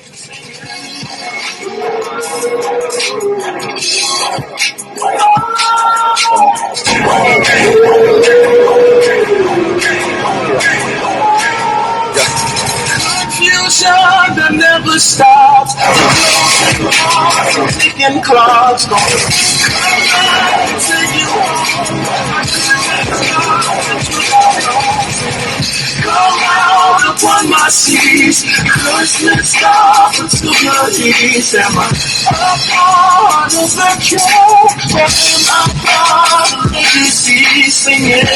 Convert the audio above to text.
Confusion that never stops. The ticking clocks gonna take you come out upon my seas. Christmas stars and celebrities. Am I a part of the show? Or am I part of legacy singing?